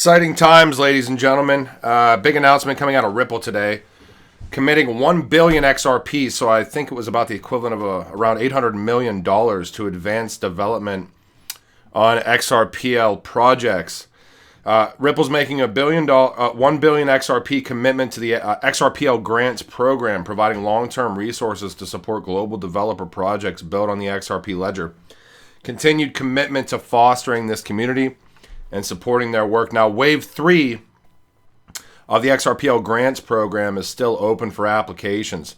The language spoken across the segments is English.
Exciting times, ladies and gentlemen. Big announcement coming out of Ripple today, committing 1 billion XRP, so I think it was about the equivalent of around $800 million to advance development on XRPL projects. Ripple's making a $1 billion XRP commitment to the XRPL grants program, providing long-term resources to support global developer projects built on the XRP ledger. Continued commitment to fostering this community and supporting their work. Now, Wave 3 of the XRPL grants program is still open for applications.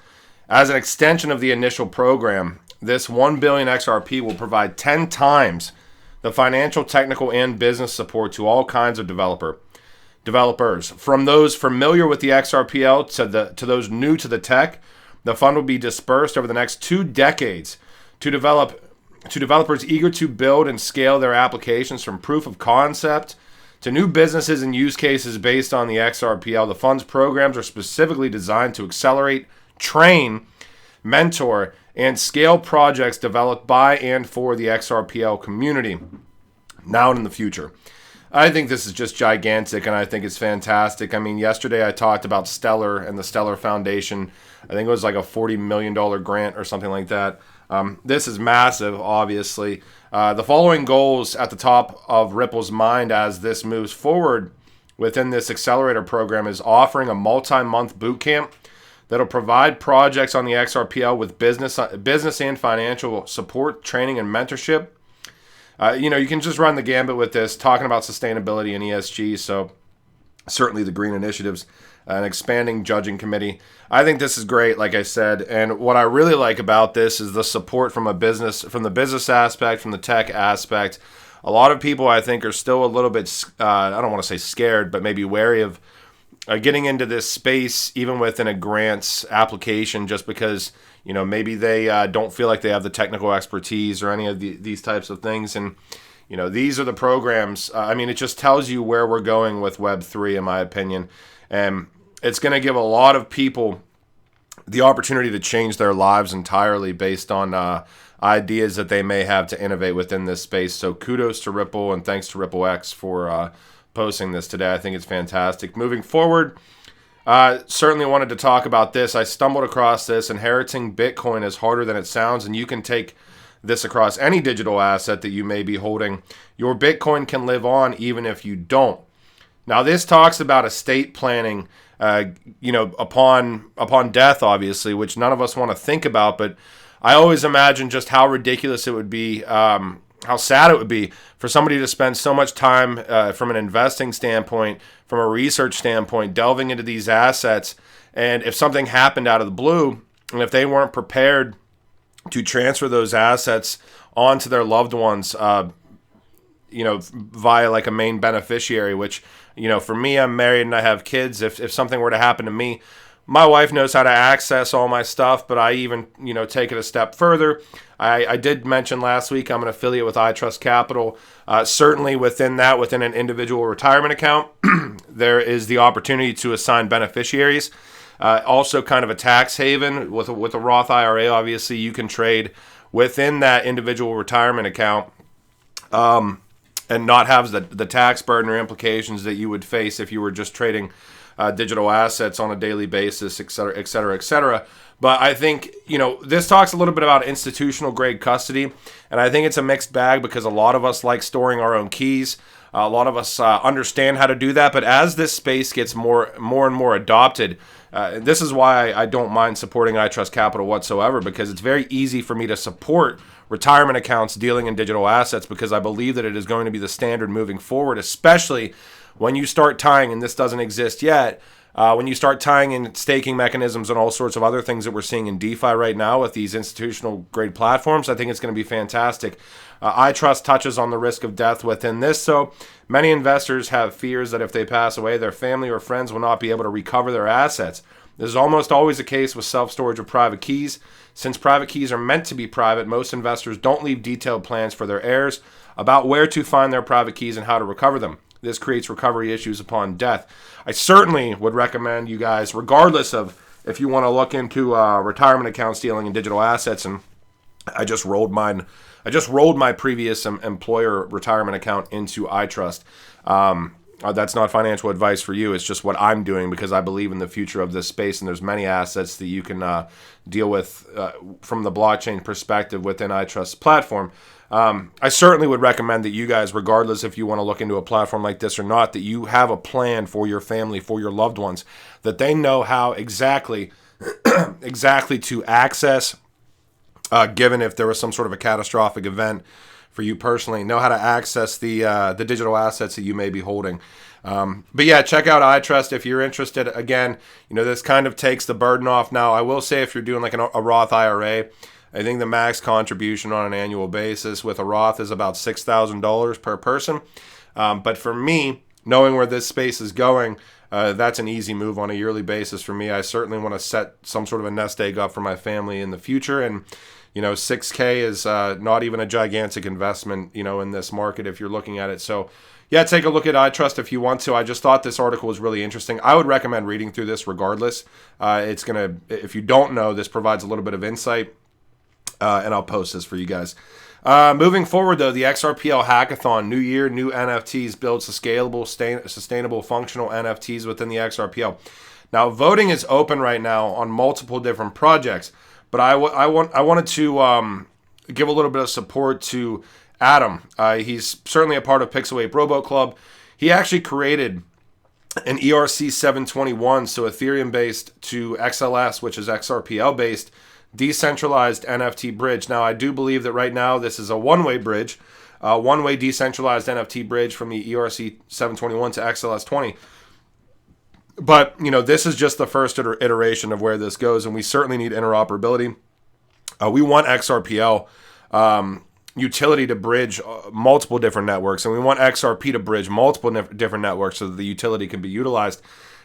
As an extension of the initial program, this 1 billion XRP will provide 10 times the financial, technical, and business support to all kinds of developers. From those familiar with the XRPL to those new to the tech, the fund will be dispersed over the next 2 decades to developers eager to build and scale their applications from proof of concept to new businesses and use cases based on the XRPL. The fund's programs are specifically designed to accelerate, train, mentor, and scale projects developed by and for the XRPL community now and in the future. I think this is just gigantic, and I think it's fantastic. I mean, yesterday I talked about Stellar and the Stellar Foundation. I think it was like a $40 million grant or something like that. This is massive, obviously. The following goals at the top of Ripple's mind as this moves forward within this accelerator program is offering a multi-month boot camp that'll provide projects on the XRPL with business and financial support, training, and mentorship. You can just run the gambit with this, talking about sustainability and ESG, so certainly the green initiatives, an expanding judging committee. I think this is great, like I said, and what I really like about this is the support from the business aspect, from the tech aspect. A lot of people, I think, are still a little bit, I don't want to say scared, but maybe wary of getting into this space, even within a grants application, just because, maybe they don't feel like they have the technical expertise or any of these types of things. And, these are the programs. It just tells you where we're going with Web3, in my opinion. And it's going to give a lot of people the opportunity to change their lives entirely based on ideas that they may have to innovate within this space. So kudos to Ripple, and thanks to RippleX for posting this today. I think it's fantastic. Moving forward, certainly wanted to talk about this. I stumbled across this. Inheriting Bitcoin is harder than it sounds, and you can take this across any digital asset that you may be holding. Your Bitcoin can live on even if you don't. Now, this talks about estate planning, upon death, obviously, which none of us want to think about. But I always imagine just how ridiculous it would be, how sad it would be for somebody to spend so much time from an investing standpoint, from a research standpoint, delving into these assets. And if something happened out of the blue, and if they weren't prepared to transfer those assets onto their loved ones, via like a main beneficiary, which, for me, I'm married and I have kids. If something were to happen to me, my wife knows how to access all my stuff, but I even, take it a step further. I did mention last week I'm an affiliate with iTrust Capital. Certainly within an individual retirement account, there is the opportunity to assign beneficiaries. Also kind of a tax haven with a Roth IRA. Obviously, you can trade within that individual retirement account and not have the tax burden or implications that you would face if you were just trading digital assets on a daily basis, et cetera, et cetera, et cetera. But I think, this talks a little bit about institutional grade custody, and I think it's a mixed bag because a lot of us like storing our own keys. A lot of us understand how to do that, but as this space gets more and more adopted, this is why I don't mind supporting iTrust Capital whatsoever, because it's very easy for me to support retirement accounts dealing in digital assets, because I believe that it is going to be the standard moving forward, especially when you start tying, and this doesn't exist yet, when you start tying in staking mechanisms and all sorts of other things that we're seeing in DeFi right now with these institutional grade platforms. I think it's going to be fantastic. iTrust touches on the risk of death within this, so many investors have fears that if they pass away, their family or friends will not be able to recover their assets. This is almost always the case with self-storage of private keys. Since private keys are meant to be private, most investors don't leave detailed plans for their heirs about where to find their private keys and how to recover them. This creates recovery issues upon death. I certainly would recommend you guys, regardless of if you want to look into retirement accounts dealing in digital assets, and I just rolled my previous employer retirement account into iTrust. That's not financial advice for you. It's just what I'm doing because I believe in the future of this space, and there's many assets that you can deal with from the blockchain perspective within iTrust's platform. I certainly would recommend that you guys, regardless if you want to look into a platform like this or not, that you have a plan for your family, for your loved ones, that they know how exactly to access, given if there was some sort of a catastrophic event for you personally, know how to access the digital assets that you may be holding. But yeah, check out iTrust if you're interested. Again, this kind of takes the burden off. Now, I will say if you're doing like a Roth IRA, I think the max contribution on an annual basis with a Roth is about $6,000 per person. But for me, knowing where this space is going, that's an easy move on a yearly basis for me. I certainly want to set some sort of a nest egg up for my family in the future. And, $6K is not even a gigantic investment, in this market if you're looking at it. So, yeah, take a look at iTrust if you want to. I just thought this article was really interesting. I would recommend reading through this regardless. If you don't know, this provides a little bit of insight. And I'll post this for you guys. Moving forward, though, the XRPL Hackathon, new year, new NFTs, builds scalable, sustainable, functional NFTs within the XRPL. Now, voting is open right now on multiple different projects, but I wanted to give a little bit of support to Adam. He's certainly a part of Pixel 8 Robo Club. He actually created an ERC 721, so Ethereum-based, to XLS, which is XRPL-based, decentralized NFT bridge. Now, I do believe that right now this is a one-way bridge, one-way decentralized NFT bridge from the ERC 721 to XLS 20. But, this is just the first iteration of where this goes, and we certainly need interoperability. We want XRPL utility to bridge multiple different networks, and we want XRP to bridge multiple different networks so that the utility can be utilized.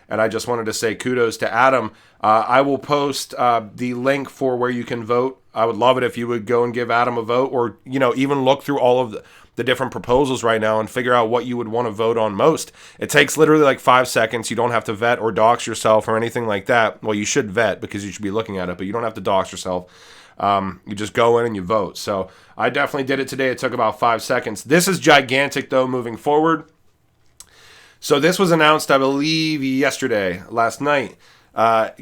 And I just wanted to say kudos to Adam. I will post the link for where you can vote. I would love it if you would go and give Adam a vote, or even look through all of the different proposals right now and figure out what you would want to vote on most. It takes literally like 5 seconds. You don't have to vet or dox yourself or anything like that. Well, you should vet because you should be looking at it, but you don't have to dox yourself. You just go in and you vote. So I definitely did it today. It took about 5 seconds. This is gigantic, though, moving forward. So this was announced, I believe, last night.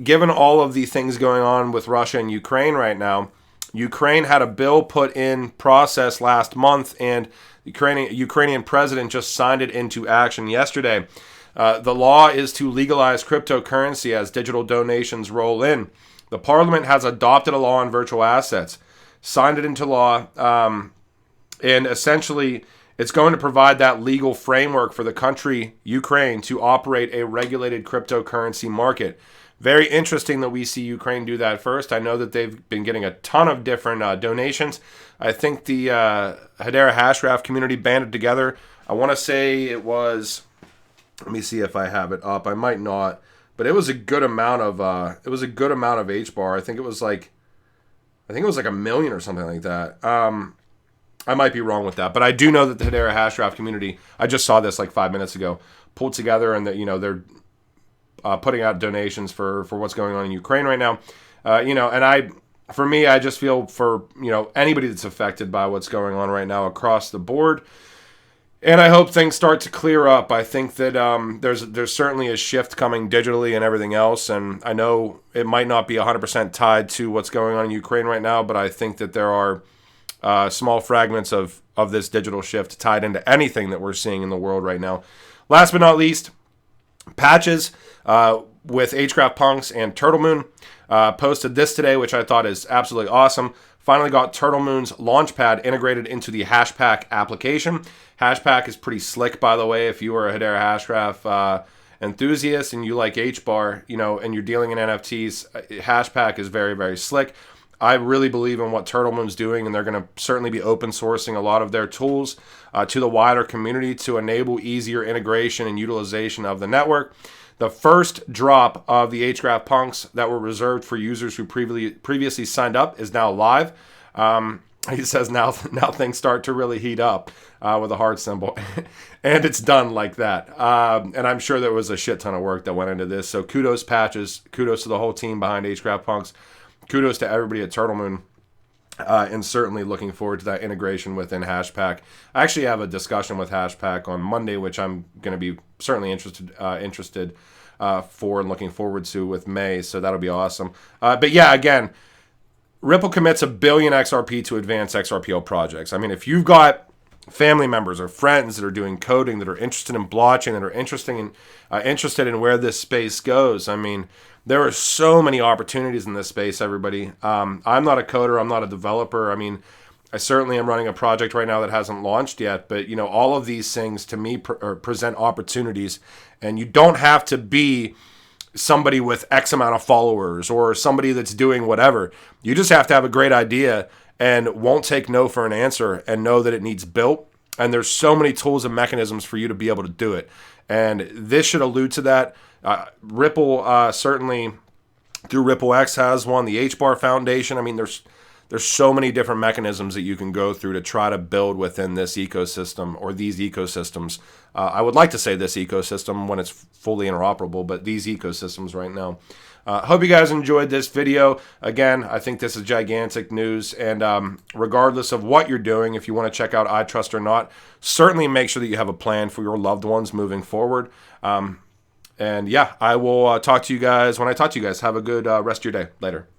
Given all of the things going on with Russia and Ukraine right now, Ukraine had a bill put in process last month, and the Ukrainian president just signed it into action yesterday. The law is to legalize cryptocurrency as digital donations roll in. The parliament has adopted a law on virtual assets, signed it into law, and essentially it's going to provide that legal framework for the country, Ukraine, to operate a regulated cryptocurrency market. Very interesting that we see Ukraine do that first. I know that they've been getting a ton of different donations. I think the Hedera Hashgraph community banded together. I want to say it was, let me see if I have it up. I might not, but it was a good amount of HBAR. I think it was like $1 million or something like that. I might be wrong with that, but I do know that the Hedera Hashgraph community, I just saw this like 5 minutes ago, pulled together, and that they're putting out donations for what's going on in Ukraine right now. And I just feel for anybody that's affected by what's going on right now across the board. And I hope things start to clear up. I think that there's certainly a shift coming digitally and everything else. And I know it might not be 100% tied to what's going on in Ukraine right now, but I think that there are small fragments of this digital shift tied into anything that we're seeing in the world right now. Last but not least, Patches with HCraft Punks and Turtle Moon posted this today, which I thought is absolutely awesome. Finally got Turtle Moon's Launchpad integrated into the Hashpack application. Hashpack is pretty slick, by the way. If you are a Hedera Hashgraph enthusiast and you like HBAR, and you're dealing in NFTs, Hashpack is very, very slick. I really believe in what Turtle Moon's doing, and they're going to certainly be open sourcing a lot of their tools to the wider community to enable easier integration and utilization of the network. The first drop of the HGraph Punks that were reserved for users who previously signed up is now live. He says now things start to really heat up with a heart symbol. And it's done like that. And I'm sure there was a shit ton of work that went into this. So kudos Patches. Kudos to the whole team behind HGraph Punks. Kudos to everybody at Turtle Moon. and certainly looking forward to that integration within Hashpack. I actually have a discussion with Hashpack on Monday, which I'm going to be certainly interested for and looking forward to with May. So that'll be awesome. But yeah, again, Ripple commits $1 billion XRP to advance XRPO projects. I mean, if you've got family members or friends that are doing coding, that are interested in blockchain, that are interested in where this space goes, I mean, there are so many opportunities in this space, everybody. I'm not a coder. I'm not a developer. I mean, I certainly am running a project right now that hasn't launched yet. But, you know, all of these things to me present opportunities. And you don't have to be somebody with X amount of followers or somebody that's doing whatever. You just have to have a great idea and won't take no for an answer and know that it needs built. And there's so many tools and mechanisms for you to be able to do it. And this should allude to that. Ripple certainly through RippleX has one. The HBAR Foundation. I mean, there's so many different mechanisms that you can go through to try to build within this ecosystem or these ecosystems. I would like to say this ecosystem when it's fully interoperable, but these ecosystems right now. Hope you guys enjoyed this video. Again, I think this is gigantic news. And regardless of what you're doing, if you want to check out iTrust or not, certainly make sure that you have a plan for your loved ones moving forward. And yeah, I will talk to you guys when I talk to you guys. Have a good rest of your day. Later.